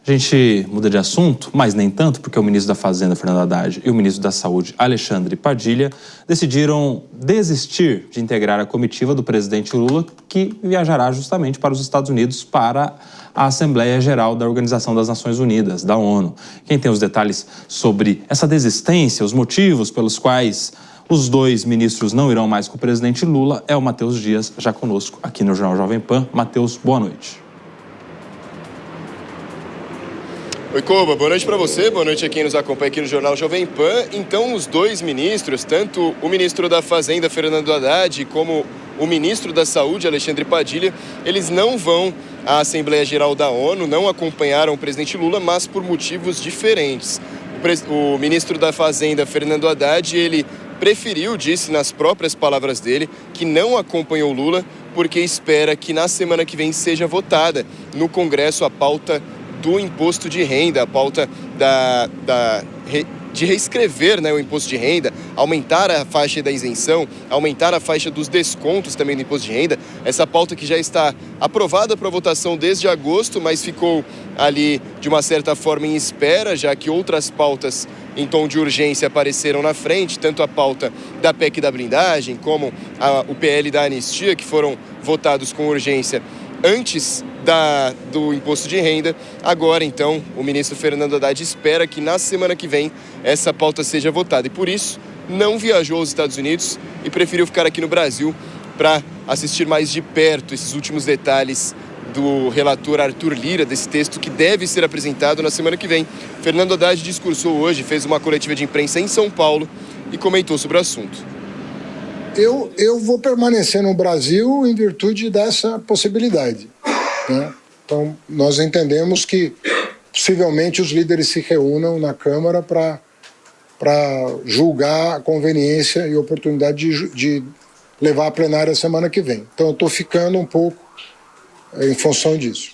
A gente muda de assunto, mas nem tanto, porque o ministro da Fazenda, Fernando Haddad, e o ministro da Saúde, Alexandre Padilha, decidiram desistir de integrar a comitiva do presidente Lula, que viajará justamente para os Estados Unidos para a Assembleia Geral da Organização das Nações Unidas, da ONU. Quem tem os detalhes sobre essa desistência, os motivos pelos quais os dois ministros não irão mais com o presidente Lula, é o Matheus Dias, já conosco aqui no Jornal Jovem Pan. Matheus, boa noite. Oi, Koba, boa noite para você, boa noite a quem nos acompanha aqui no Jornal Jovem Pan. Então, os dois ministros, tanto o ministro da Fazenda, Fernando Haddad, como o ministro da Saúde, Alexandre Padilha, eles não vão à Assembleia Geral da ONU, não acompanharam o presidente Lula, mas por motivos diferentes. O ministro da Fazenda, Fernando Haddad, ele preferiu, disse nas próprias palavras dele, que não acompanhou Lula porque espera que na semana que vem seja votada no Congresso a pauta do imposto de renda, a pauta de reescrever, né, o imposto de renda, aumentar a faixa da isenção, aumentar a faixa dos descontos também do imposto de renda. Essa pauta que já está aprovada para votação desde agosto, mas ficou ali de uma certa forma em espera, já que outras pautas em tom de urgência apareceram na frente, tanto a pauta da PEC da blindagem como o PL da anistia, que foram votados com urgência antes do imposto de renda. Agora, então, o ministro Fernando Haddad espera que na semana que vem essa pauta seja votada e, por isso, não viajou aos Estados Unidos e preferiu ficar aqui no Brasil para assistir mais de perto esses últimos detalhes do relator Arthur Lira, desse texto que deve ser apresentado na semana que vem. Fernando Haddad discursou hoje, fez uma coletiva de imprensa em São Paulo e comentou sobre o assunto. Eu vou permanecer no Brasil em virtude dessa possibilidade, né? Então, nós entendemos que possivelmente os líderes se reúnam na Câmara para julgar a conveniência e oportunidade de levar a plenária a semana que vem. Então, eu estou ficando um pouco em função disso.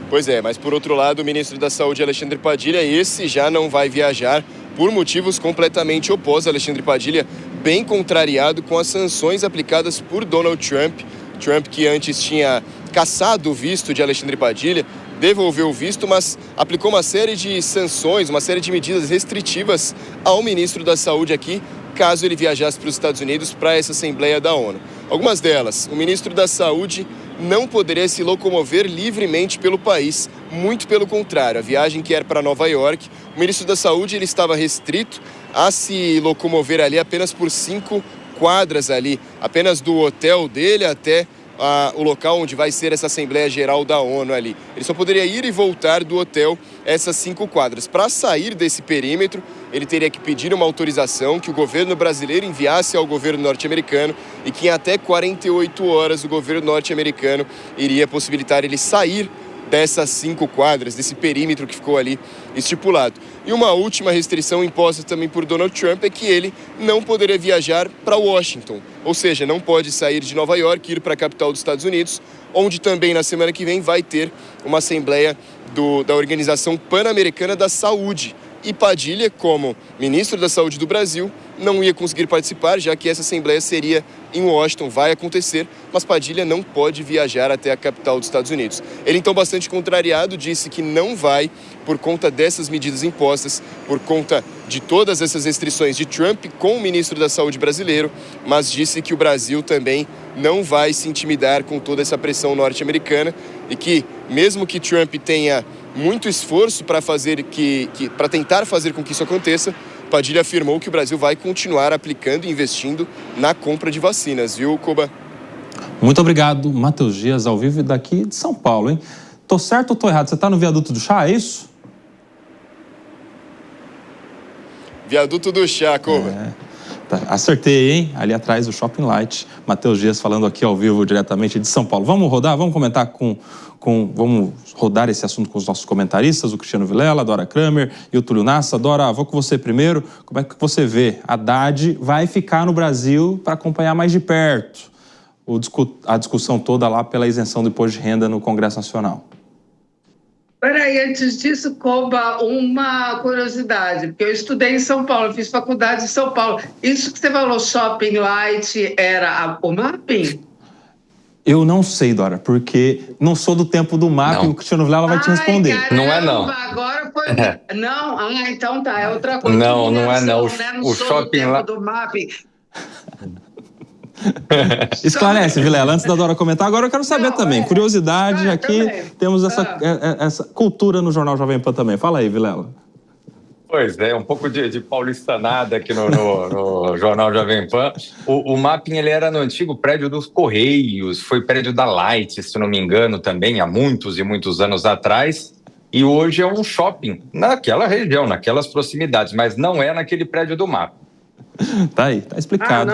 Pois é, mas por outro lado, o ministro da Saúde, Alexandre Padilha, esse já não vai viajar por motivos completamente opostos. Alexandre Padilha bem contrariado com as sanções aplicadas por Donald Trump. Trump, que antes tinha cassado o visto de Alexandre Padilha, devolveu o visto, mas aplicou uma série de sanções, uma série de medidas restritivas ao ministro da Saúde aqui, caso ele viajasse para os Estados Unidos para essa Assembleia da ONU. Algumas delas, o ministro da Saúde não poderia se locomover livremente pelo país, muito pelo contrário. A viagem que era para Nova York, o ministro da Saúde ele estava restrito a se locomover ali apenas por 5 quadras ali, apenas do hotel dele até o local onde vai ser essa Assembleia Geral da ONU ali. Ele só poderia ir e voltar do hotel essas 5 quadras. Para sair desse perímetro, ele teria que pedir uma autorização que o governo brasileiro enviasse ao governo norte-americano e que em até 48 horas o governo norte-americano iria possibilitar ele sair dessas 5 quadras, desse perímetro que ficou ali estipulado. E uma última restrição imposta também por Donald Trump é que ele não poderia viajar para Washington, ou seja, não pode sair de Nova York e ir para a capital dos Estados Unidos, onde também na semana que vem vai ter uma assembleia da Organização Pan-Americana da Saúde. E Padilha, como ministro da Saúde do Brasil, não ia conseguir participar, já que essa assembleia seria em Washington, vai acontecer, mas Padilha não pode viajar até a capital dos Estados Unidos. Ele, então, bastante contrariado, disse que não vai por conta dessas medidas impostas, por conta de todas essas restrições de Trump com o ministro da Saúde brasileiro, mas disse que o Brasil também não vai se intimidar com toda essa pressão norte-americana e que, mesmo que Trump tenha muito esforço para tentar fazer com que isso aconteça, Padilha afirmou que o Brasil vai continuar aplicando e investindo na compra de vacinas, viu, Koba? Muito obrigado, Matheus Dias, ao vivo daqui de São Paulo, hein? Tô certo ou tô errado? Você tá no viaduto do chá, é isso? Viaduto do chá, Koba. Tá, acertei, hein? Ali atrás do Shopping Light. Matheus Dias falando aqui ao vivo diretamente de São Paulo. Vamos rodar? Vamos comentar vamos rodar esse assunto com os nossos comentaristas, o Cristiano Vilela, a Dora Kramer e o Túlio Nassa. Dora, vou com você primeiro. Como é que você vê? Haddad vai ficar no Brasil para acompanhar mais de perto a discussão toda lá pela isenção do imposto de renda no Congresso Nacional. Peraí, antes disso, Koba, uma curiosidade, porque eu estudei em São Paulo, fiz faculdade em São Paulo. Isso que você falou, Shopping Light, era o Mapping? Eu não sei, Dora, porque não sou do tempo do MAP e o Cristiano Vilela vai te responder. Caramba, não é, não. Agora foi... Não? Então tá, é outra coisa. Não, não é, não. Não O sou shopping do tempo lá... do MAP. Esclarece, Vilela, antes da Dora comentar. Agora eu quero saber também, curiosidade, aqui também. Temos essa cultura no Jornal Jovem Pan também. Fala aí, Vilela. Pois é, um pouco de paulistanada aqui no Jornal Jovem Pan. O Mapping, ele era no antigo prédio dos Correios, foi prédio da Light, se não me engano, também, há muitos e muitos anos atrás, e hoje é um shopping naquela região, naquelas proximidades, mas não é naquele prédio do Mapping. Tá aí, tá explicado.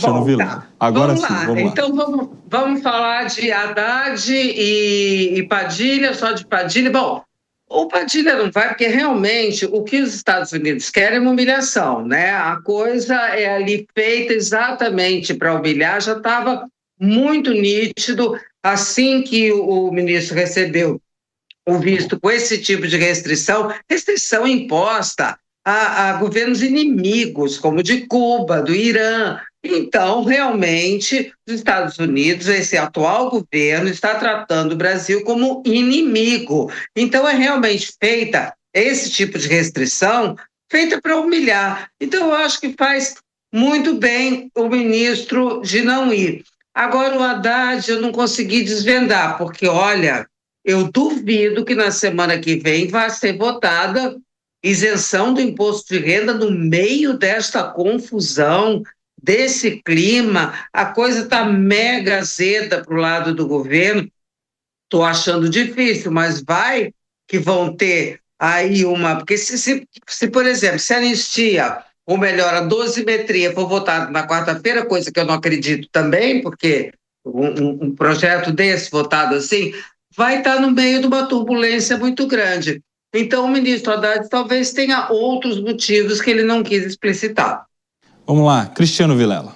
Bom, tá. Agora vamos sim, lá. vamos lá. Então vamos falar de Haddad e Padilha, só de Padilha. Bom, o Padilha não vai, porque realmente o que os Estados Unidos querem é uma humilhação, né? A coisa é ali feita exatamente para humilhar, já estava muito nítido assim que o ministro recebeu o visto com esse tipo de restrição imposta a governos inimigos, como o de Cuba, do Irã. Então, realmente, os Estados Unidos, esse atual governo, está tratando o Brasil como inimigo. Então, é realmente feita esse tipo de restrição, feita para humilhar. Então, eu acho que faz muito bem o ministro de não ir. Agora, o Haddad, eu não consegui desvendar, porque, olha, eu duvido que na semana que vem vá ser votada isenção do imposto de renda no meio desta confusão, desse clima. A coisa está mega azeda para o lado do governo. Estou achando difícil, mas vai que vão ter aí uma... Porque se por exemplo, se a anistia, ou melhor, a dosimetria for votada na quarta-feira, coisa que eu não acredito também, porque um projeto desse votado assim vai estar no meio de uma turbulência muito grande. Então, o ministro Haddad talvez tenha outros motivos que ele não quis explicitar. Vamos lá, Cristiano Vilela.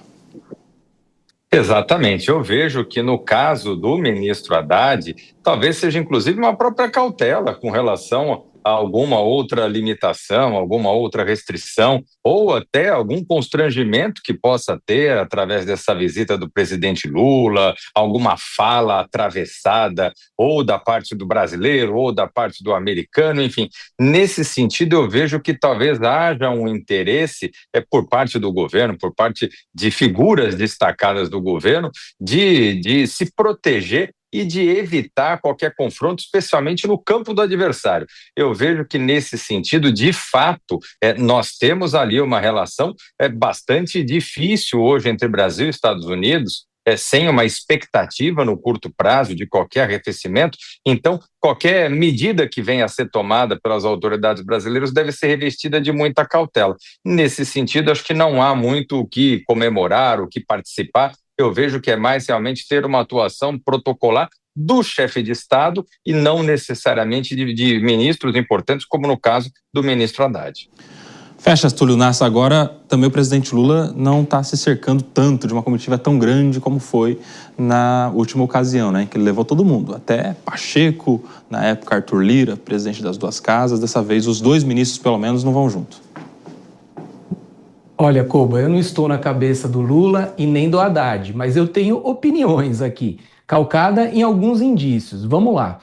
Exatamente, eu vejo que no caso do ministro Haddad, talvez seja inclusive uma própria cautela com relação a alguma outra limitação, alguma outra restrição, ou até algum constrangimento que possa ter através dessa visita do presidente Lula, alguma fala atravessada, ou da parte do brasileiro, ou da parte do americano, enfim. Nesse sentido, eu vejo que talvez haja um interesse por parte do governo, por parte de figuras destacadas do governo, de se proteger e de evitar qualquer confronto, especialmente no campo do adversário. Eu vejo que, nesse sentido, de fato, nós temos ali uma relação bastante difícil hoje entre Brasil e Estados Unidos, sem uma expectativa no curto prazo de qualquer arrefecimento. Então, qualquer medida que venha a ser tomada pelas autoridades brasileiras deve ser revestida de muita cautela. Nesse sentido, acho que não há muito o que comemorar, o que participar. Eu vejo que é mais realmente ter uma atuação protocolar do chefe de Estado e não necessariamente de ministros importantes, como no caso do ministro Haddad. Fecha, Túlio Nassa. Agora também o presidente Lula não está se cercando tanto de uma comitiva tão grande como foi na última ocasião, né, em que ele levou todo mundo, até Pacheco, na época Arthur Lira, presidente das duas casas. Dessa vez os dois ministros, pelo menos, não vão junto. Olha, Koba, eu não estou na cabeça do Lula e nem do Haddad, mas eu tenho opiniões aqui, calcada em alguns indícios. Vamos lá.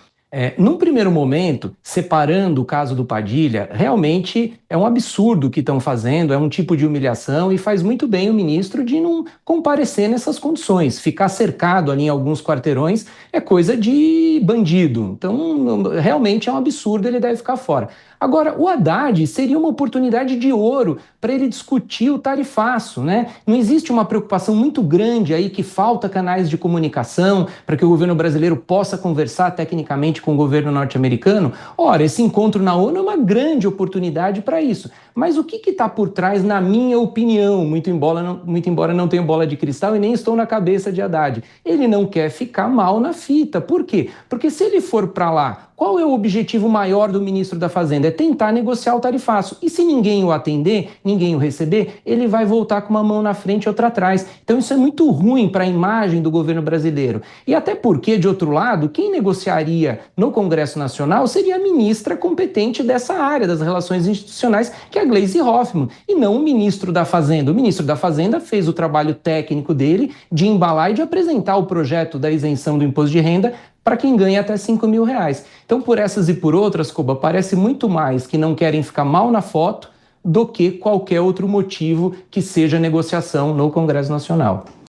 Num primeiro momento, separando o caso do Padilha, realmente é um absurdo o que estão fazendo, é um tipo de humilhação e faz muito bem o ministro de não comparecer nessas condições. Ficar cercado ali em alguns quarteirões é coisa de bandido. Então, realmente é um absurdo, ele deve ficar fora. Agora, o Haddad seria uma oportunidade de ouro para ele discutir o tarifaço, né? Não existe uma preocupação muito grande aí que falta canais de comunicação para que o governo brasileiro possa conversar tecnicamente com o governo norte-americano? Ora, esse encontro na ONU é uma grande oportunidade para isso. Mas o que está por trás, na minha opinião, muito embora não tenha bola de cristal e nem estou na cabeça de Haddad, ele não quer ficar mal na fita. Por quê? Porque se ele for para lá qual é o objetivo maior do ministro da Fazenda? É tentar negociar o tarifaço. E se ninguém o atender, ninguém o receber, ele vai voltar com uma mão na frente e outra atrás. Então isso é muito ruim para a imagem do governo brasileiro. E até porque, de outro lado, quem negociaria no Congresso Nacional seria a ministra competente dessa área das relações institucionais, que é a Gleisi Hoffmann, e não o ministro da Fazenda. O ministro da Fazenda fez o trabalho técnico dele de embalar e de apresentar o projeto da isenção do imposto de renda para quem ganha até R$5.000. Então, por essas e por outras, Koba, parece muito mais que não querem ficar mal na foto do que qualquer outro motivo que seja negociação no Congresso Nacional.